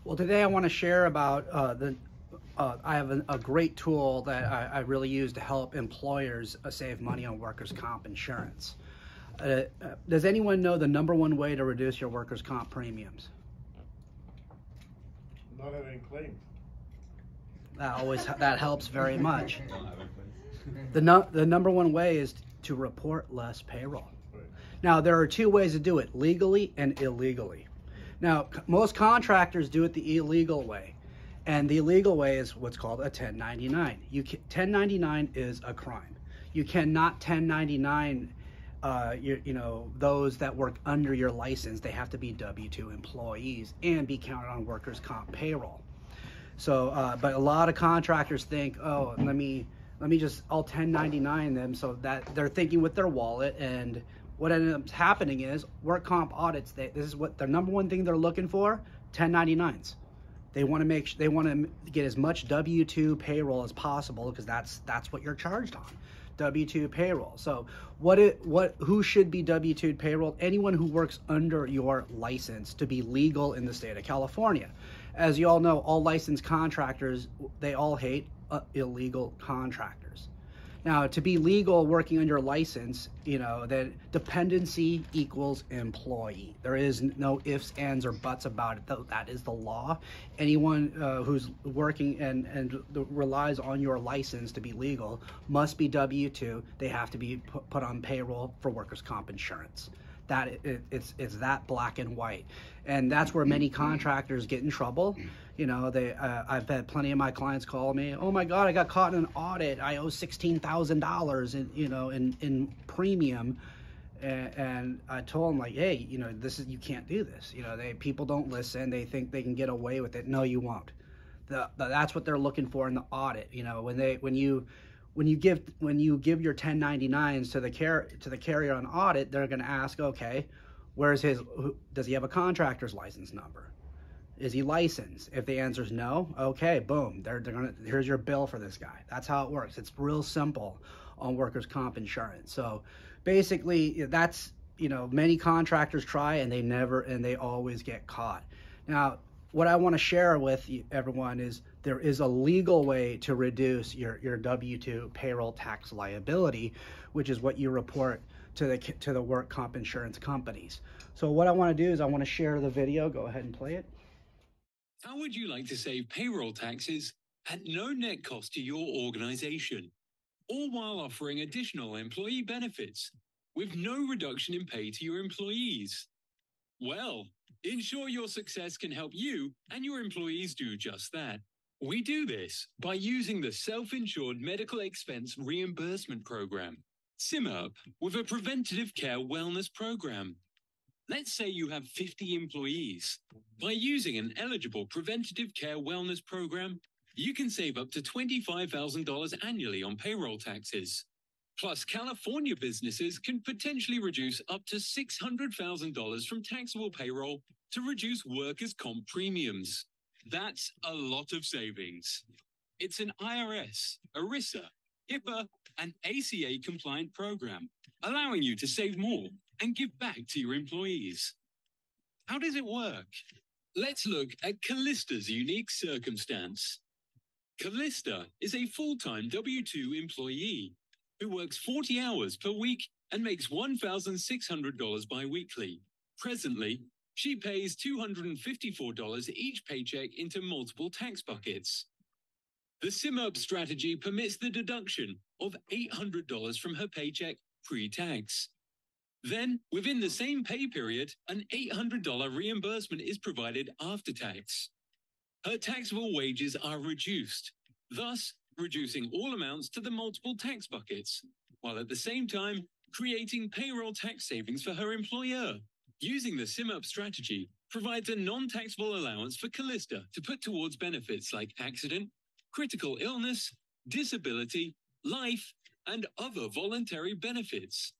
Well, today I want to share about I have a great tool that I really use to help employers save money on workers' comp insurance. Does anyone know the #1 way to reduce your workers' comp premiums? Not having claims. That helps very much. The #1 way is to report less payroll. Right. Now, there are two ways to do it: legally and illegally. Now, most contractors do it the illegal way, and the illegal way is what's called a 1099. 1099 is a crime. You cannot 1099 those that work under your license. They have to be W-2 employees and be counted on workers' comp payroll. So, but a lot of contractors think, oh, let me just, I'll 1099 them, so that they're thinking with their wallet. And what ends up happening is work comp audits, this is what their #1 thing they're looking for: 1099s. They want to get as much W-2 payroll as possible, because that's what you're charged on, W-2 payroll. So who should be W-2 payroll? Anyone who works under your license to be legal in the state of California. As you all know, all licensed contractors, they all hate illegal contractors. Now, to be legal working under a license, that dependency equals employee. There is no ifs, ands, or buts about it. That is the law. Anyone who's working and relies on your license to be legal must be W-2. They have to be put on payroll for workers' comp insurance. It's that black and white, and that's where many contractors get in trouble. I've had plenty of my clients call me, "Oh my God, I got caught in an audit. I owe $16,000 in premium," and I told them, like, hey, you can't do this. People don't listen. They think they can get away with it. No, you won't. That's what they're looking for in the audit. When you give your 1099s to the carrier on audit, they're going to ask, okay, does he have a contractor's license number? Is he licensed? If the answer is no, okay, boom, here's your bill for this guy. That's how it works. It's real simple on workers' comp insurance. So basically, that's, many contractors try, and they always get caught. Now, what I want to share with everyone is there is a legal way to reduce your W-2 payroll tax liability, which is what you report to the work comp insurance companies. So what I want to do is I want to share the video. Go ahead and play it. How would you like to save payroll taxes at no net cost to your organization, all while offering additional employee benefits with no reduction in pay to your employees? Well, Ensure Your Success can help you and your employees do just that. We do this by using the Self-Insured Medical Expense Reimbursement Program, SIMUP, with a preventative care wellness program. Let's say you have 50 employees. By using an eligible preventative care wellness program, you can save up to $25,000 annually on payroll taxes. Plus, California businesses can potentially reduce up to $600,000 from taxable payroll to reduce workers' comp premiums. That's a lot of savings. It's an IRS, ERISA, HIPAA, and ACA compliant program, allowing you to save more and give back to your employees. How does it work? Let's look at Callista's unique circumstance. Callista is a full-time W-2 employee who works 40 hours per week and makes $1,600 bi-weekly. Presently, she pays $254 each paycheck into multiple tax buckets. The SIMUP strategy permits the deduction of $800 from her paycheck pre-tax. Then, within the same pay period, an $800 reimbursement is provided after tax. Her taxable wages are reduced, thus reducing all amounts to the multiple tax buckets, while at the same time creating payroll tax savings for her employer. Using the SIMUP strategy provides a non-taxable allowance for Callista to put towards benefits like accident, critical illness, disability, life, and other voluntary benefits.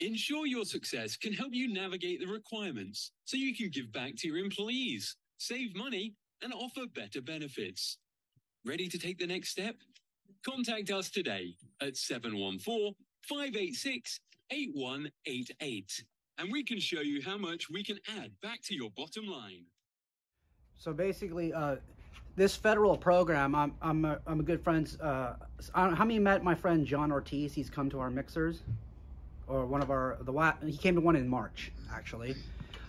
Ensure Your Success can help you navigate the requirements so you can give back to your employees, save money, and offer better benefits. Ready to take the next step? Contact us today at 714-586-8188, and we can show you how much we can add back to your bottom line. So basically, this federal program, I'm a good friend. How many met my friend John Ortiz? He's come to our mixers, or one of our he came to one in March actually.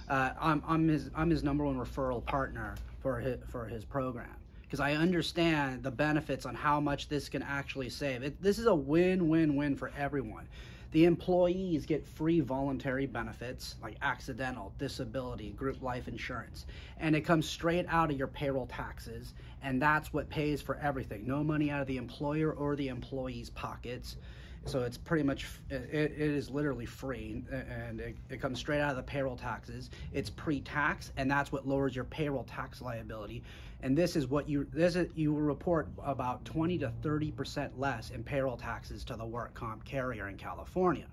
I'm his number one referral partner for his program, because I understand the benefits on how much this can actually save. This is a win-win-win for everyone. The employees get free voluntary benefits like accidental, disability, group life insurance, and it comes straight out of your payroll taxes, and that's what pays for everything. No money out of the employer or the employee's pockets. So it's pretty much, it is literally free, and it comes straight out of the payroll taxes. It's pre-tax, and that's what lowers your payroll tax liability. And this is what you will report about 20 to 30% less in payroll taxes to the work comp carrier in California.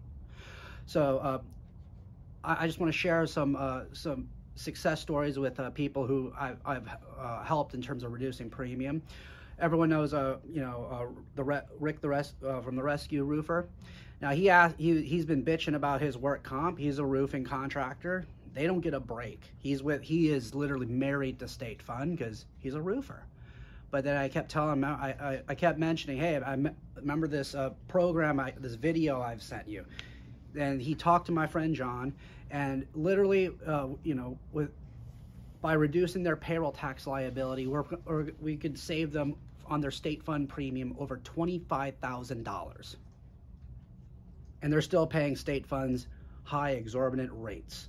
So I just want to share some success stories with people who I've helped in terms of reducing premium. Everyone knows, Rick from the Rescue Roofer. Now he's been bitching about his work comp. He's a roofing contractor. They don't get a break. He is literally married to State Fund because he's a roofer. But then I kept telling him, I kept mentioning, hey, I remember this program, this video I've sent you. And he talked to my friend John, and literally, by reducing their payroll tax liability, we could save them on their State Fund premium over $25,000. And they're still paying State Fund's high exorbitant rates.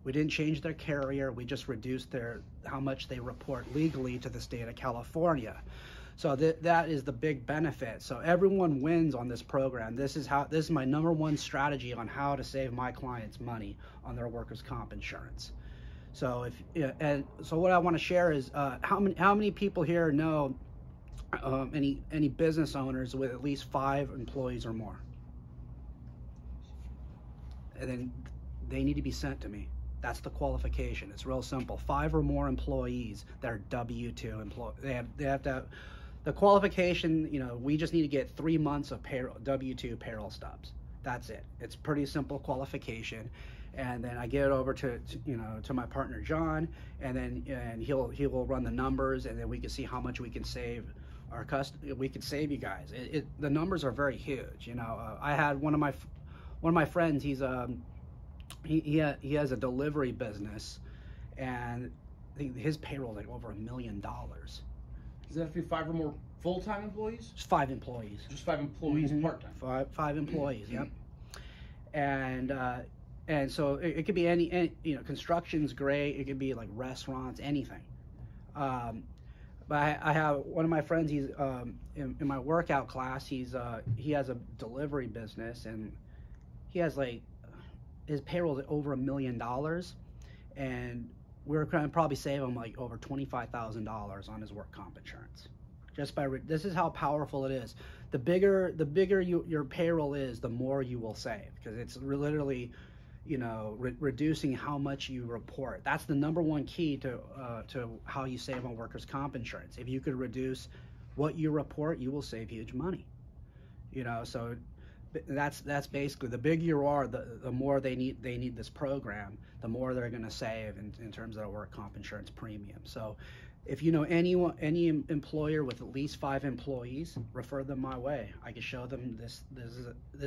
We didn't change their carrier, we just reduced how much they report legally to the state of California. So that is the big benefit. So everyone wins on this program. This is my number one strategy on how to save my clients money on their workers' comp insurance. So so what I want to share is how many people here know any business owners with at least 5 employees or more? And then they need to be sent to me. That's the qualification. It's real simple. 5 or more employees that are W-2 employees. They have to have the qualification. We just need to get 3 months of W-2 payroll stubs. That's it. It's pretty simple qualification. And then I get it over to my partner John, and he will run the numbers, and then we can see how much we can save we can save you guys. The numbers are very huge. I had one of my friends. He has a delivery business, and I think his payroll is like over $1 million. Does that have to be 5 or more full-time employees? Just 5 employees. Just 5 employees part-time. Five employees. Yep. And so it could be any construction's great. It could be like restaurants, anything. But I have one of my friends. He's in my workout class. He has a delivery business, and he has his payroll is over $1 million, and we're going to probably save him like over $25,000 on his work comp insurance. Just by this is how powerful it is. The bigger your payroll is, the more you will save, because it's literally reducing how much you report. That's the number one key to how you save on workers' comp insurance. If you could reduce what you report, you will save huge money. So that's basically, the bigger you are, the more they need this program, the more they're going to save in terms of their work comp insurance premium. So if you know any employer with at least 5 employees, refer them my way. I can show them this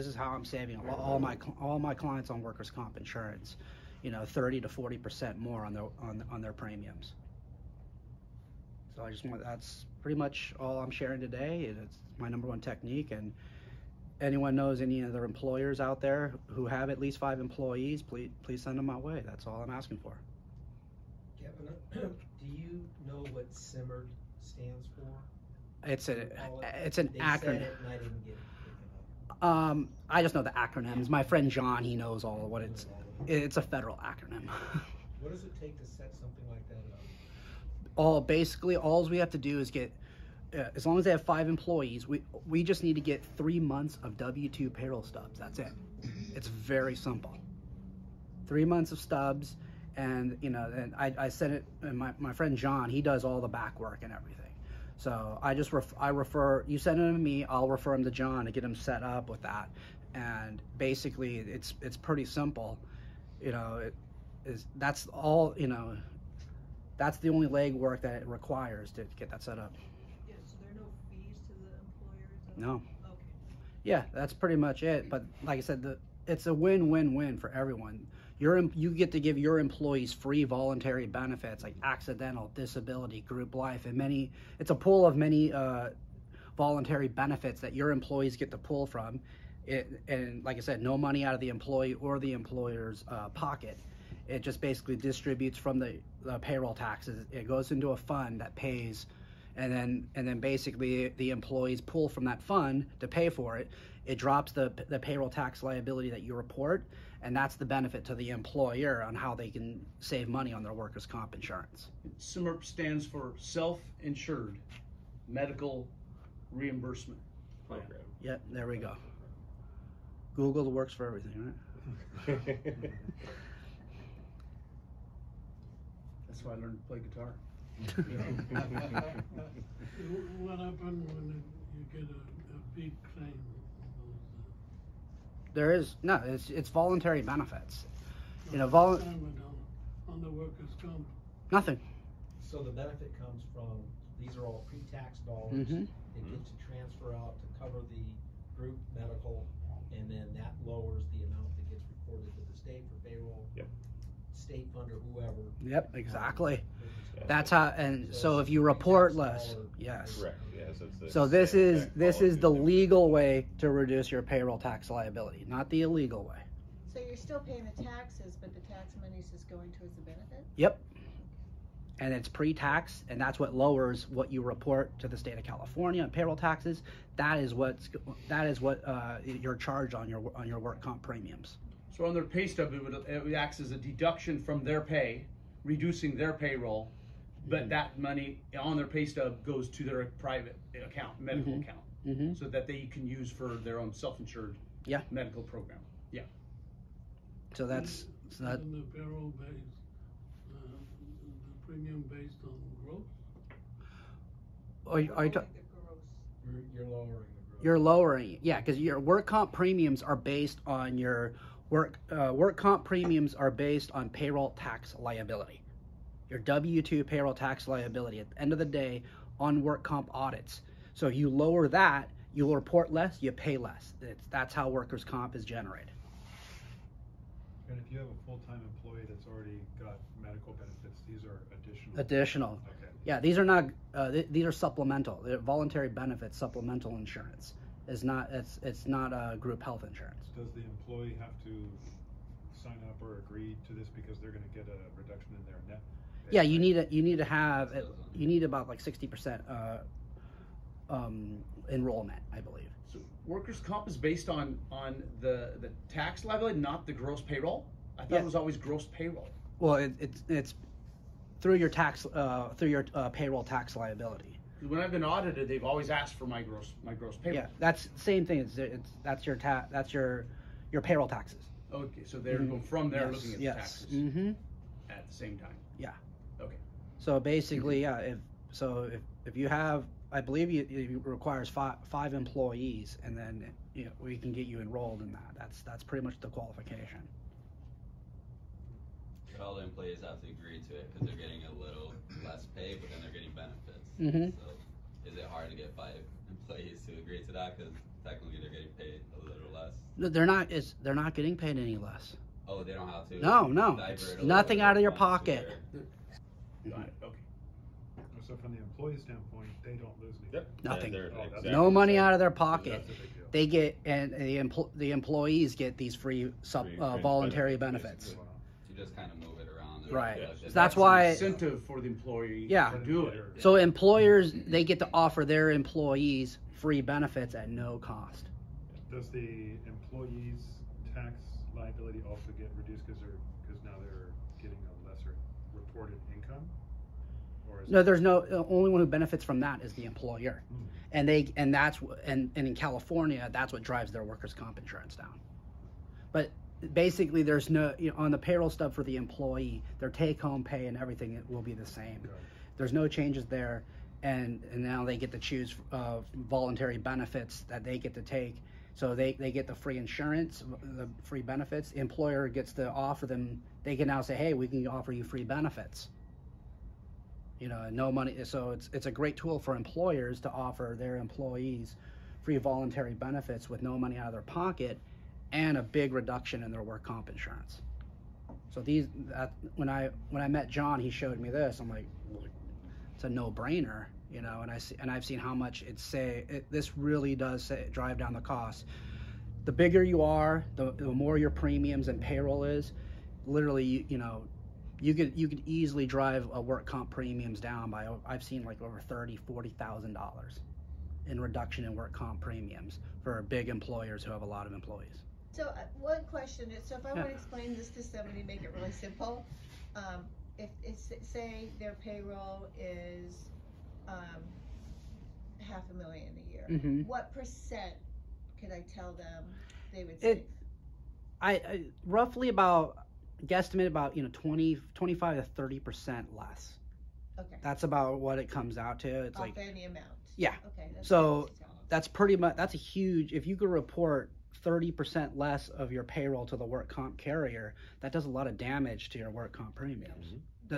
is how I'm saving all my clients on workers' comp insurance, 30 to 40% more on their premiums. So that's pretty much all I'm sharing today. It's my number one technique, and anyone knows any other employers out there who have at least 5 employees, please send them my way. That's all I'm asking for. Kevin, do you know what SIMMERD stands for? It's an acronym. Said it and I didn't get it. I just know the acronyms. My friend John, he knows all of what it's a federal acronym. What does it take to set something like that up? Basically all we have to do is get, as long as they have 5 employees, we just need to get 3 months of W-2 payroll stubs. That's it. It's very simple. 3 months of stubs, and and I sent it. And my friend John, he does all the back work and everything. So I refer. You send him to me, I'll refer him to John to get him set up with that. And basically, it's pretty simple. That's all. That's the only legwork that it requires to get that set up. Yeah, so there are no fees to the employers? No. Okay. Yeah, that's pretty much it. But like I said, it's a win-win-win for everyone. You get to give your employees free voluntary benefits like accidental, disability, group life, and it's a pool of many voluntary benefits that your employees get to pull from. And like I said, no money out of the employee or the employer's pocket. It just basically distributes from the payroll taxes. It goes into a fund that pays, and then basically the employees pull from that fund to pay for it. It drops the payroll tax liability that you report, and that's the benefit to the employer on how they can save money on their workers' comp insurance. SMRP stands for Self-Insured Medical Reimbursement Plan. Yep, there we go. Google works for everything, right? That's why I learned to play guitar. What happened when you get a big claim? There is no. It's voluntary benefits. You know, On the workers' comp. nothing. So the benefit comes from, these are all pre-tax dollars. Mhm. They get to transfer out to cover the group medical, and then that lowers the amount that gets reported to the state for payroll. Yep. State fund or whoever. Yep, exactly. Yeah. That's how. And so if you it's report pre-tax less, dollar. yes. Correct, yes. So this is the legal way to reduce your payroll tax liability, not the illegal way. So you're still paying the taxes, but the tax money's just going towards the benefit? Yep. And it's pre-tax, and that's what lowers what you report to the state of California on payroll taxes. That is what you're charged on your work comp premiums. So on their pay stub, it acts as a deduction from their pay, reducing their payroll, but that money on their pay stub goes to their private account, medical account, so that they can use for their own self-insured medical program. Yeah. So that's And the payroll based, the premium based on growth? Are you Lowering the gross. You're lowering the growth. You're lowering it, yeah, because your work comp premiums are based on your work comp premiums are based on payroll tax liability. Your W-2 payroll tax liability at the end of the day on work comp audits. So if you lower that, you'll report less, you pay less. That's how workers' comp is generated. And if you have a full-time employee that's already got medical benefits, these are additional? Additional. Okay. Yeah, these are not, these are supplemental. They're voluntary benefits, supplemental insurance. It's not group health insurance. Does the employee have to sign up or agree to this because they're gonna get a reduction in their net? Yeah, you need about like 60% enrollment, I believe. So workers' comp is based on the tax liability, not the gross payroll? I thought it was always gross payroll. Well, it's through your tax payroll tax liability. When I've been audited, they've always asked for my gross payroll. Yeah, that's the same thing. That's your payroll taxes. Okay, so they're from there looking at the taxes Mm-hmm. at the same time. Yeah. Okay. So basically, yeah. If you have, I believe it requires five employees, and then we can get you enrolled in that. That's pretty much the qualification. But all the employees have to agree to it because they're getting a little less pay, but then they're getting benefits. Mm-hmm. So is it hard to get 5 employees to agree to that because technically they're getting paid a little less? No, they're not getting paid any less. Oh, they don't have to. No, divert it's over nothing their out of your funds to pocket. Got it. Okay. So from the employee standpoint, they don't lose anything? Yep. Nothing. Exactly No money the same. out of their pocket. That's a big deal. They get, and the employees get these free voluntary benefits. Wow. You just kind of move it around. Right. Like, So that's why- Incentive for the employee Yeah. to do it. So employers, they get to offer their employees free benefits at no cost. Does the employee's tax liability also get reduced because now they're getting a lesser reported income? Or is No, there's no, the only one who benefits from that is the employer. And and in California, that's what drives their workers' comp insurance down. But basically there's no, on the payroll stub for the employee, their take-home pay and everything will be the same. Got it. There's no changes there, and now they get to choose voluntary benefits that they get to take. So they get the free insurance, the free benefits. The employer gets to offer them, they can now say, hey, we can offer you free benefits. You know, and no money. So it's a great tool for employers to offer their employees free voluntary benefits with no money out of their pocket, and a big reduction in their work comp insurance. So when I met John, he showed me this. I'm like, it's a no-brainer, you know. And I've seen how much this really does drive down the cost. The bigger you are, the more your premiums and payroll is. Literally, you could easily drive a work comp premiums down by, I've seen like over $30,000-$40,000 in reduction in work comp premiums for big employers who have a lot of employees. So one question is, so if I want to explain this to somebody, make it really simple, if it's, say their payroll is $500,000 a year, what percent could I tell them they would save? I roughly guesstimate about 25 to 30% less. Okay. That's about what it comes out to. It's off like any amount. Yeah. Okay. So that's pretty much, that's a huge, if you could report 30% less of your payroll to the work comp carrier, that does a lot of damage to your work comp premiums.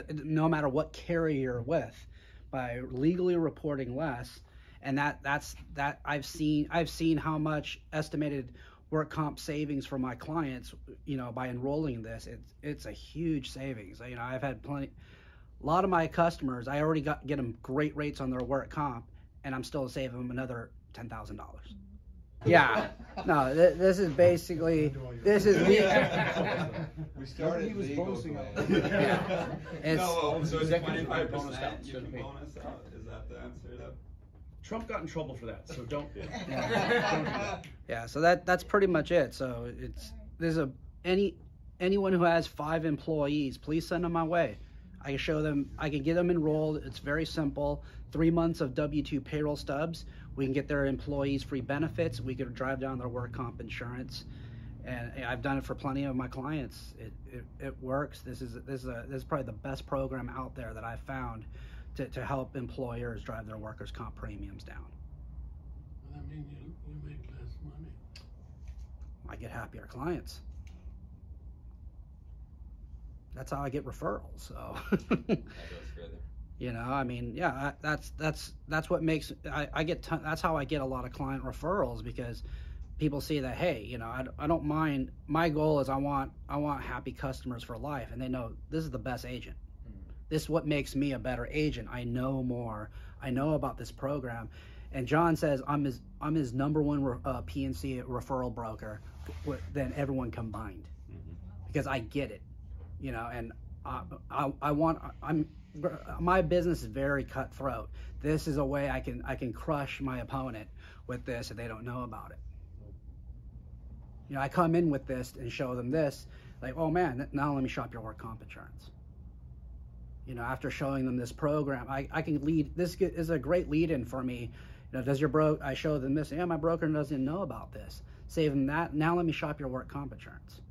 No matter what carrier you're with, by legally reporting less, and that's I've seen how much estimated work comp savings for my clients, by enrolling in this. It's a huge savings. I've had a lot of my customers, I already get them great rates on their work comp, and I'm still saving them another $10,000. Yeah, no, this is basically, we started he was legal. bonusing out. So it's Executive 25% bonus out, you can bonus out? Is that the answer? Trump got in trouble for that, so don't. Don't do that. Yeah, so that's pretty much it. So anyone who has 5 employees, please send them my way. I can show them, I can get them enrolled. It's very simple. 3 months of W-2 payroll stubs. We can get their employees free benefits. We could drive down their work comp insurance. And I've done it for plenty of my clients. It works. This is probably the best program out there that I've found to help employers drive their workers' comp premiums down. I mean, you make less money. I get happier clients. That's how I get referrals. So, That goes further. I mean, yeah, that's what makes that's how I get a lot of client referrals, because people see that, hey, I don't mind. My goal is I want happy customers for life, and they know this is the best agent. This is what makes me a better agent. I know more. I know about this program. And John says I'm his number one PNC referral broker than everyone combined, because I get it, and my business is very cutthroat. This is a way I can crush my opponent with this if they don't know about it. I come in with this and show them this, like, oh man, now let me shop your work comp insurance. After showing them this program, I can lead. This is a great lead-in for me. Does your I show them this? Yeah, my broker doesn't know about this. Save them that. Now let me shop your work comp insurance.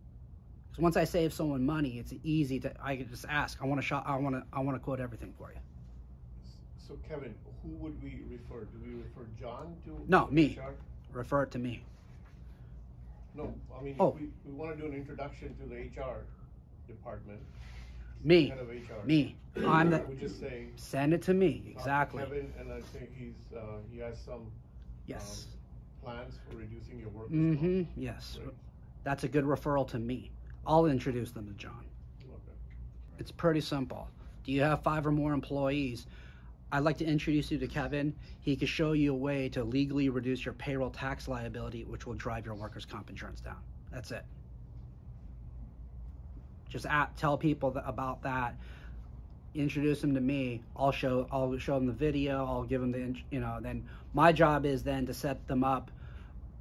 So once I save someone money, it's easy I can just ask. I want to shop. I want to quote everything for you. So Kevin, who would we refer? Do we refer John to? No, me. HR? Refer it to me. No, I mean, Oh. we want to do an introduction to the HR department. Me. Head of HR. Me. I'm the. We just say. Send it to me. Exactly. Kevin, and I think he has some. Yes. Plans for reducing your work. Yes. Right. That's a good referral to me. I'll introduce them to John. Okay. It's pretty simple. Do you have 5 or more employees? I'd like to introduce you to Kevin. He can show you a way to legally reduce your payroll tax liability, which will drive your workers' comp insurance down. That's it. Just tell people about that. Introduce them to me. I'll show them the video. I'll give them then my job is then to set them up,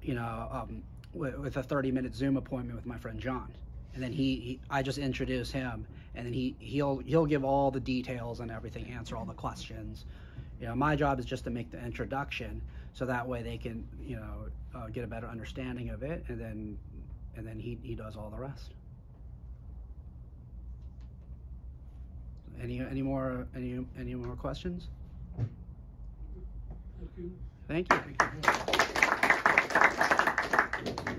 with a 30-minute Zoom appointment with my friend John. And then I just introduce him, and then he'll give all the details and everything, answer all the questions. My job is just to make the introduction, so that way they can, get a better understanding of it, and then he does all the rest. Any more questions? Thank you. Thank you.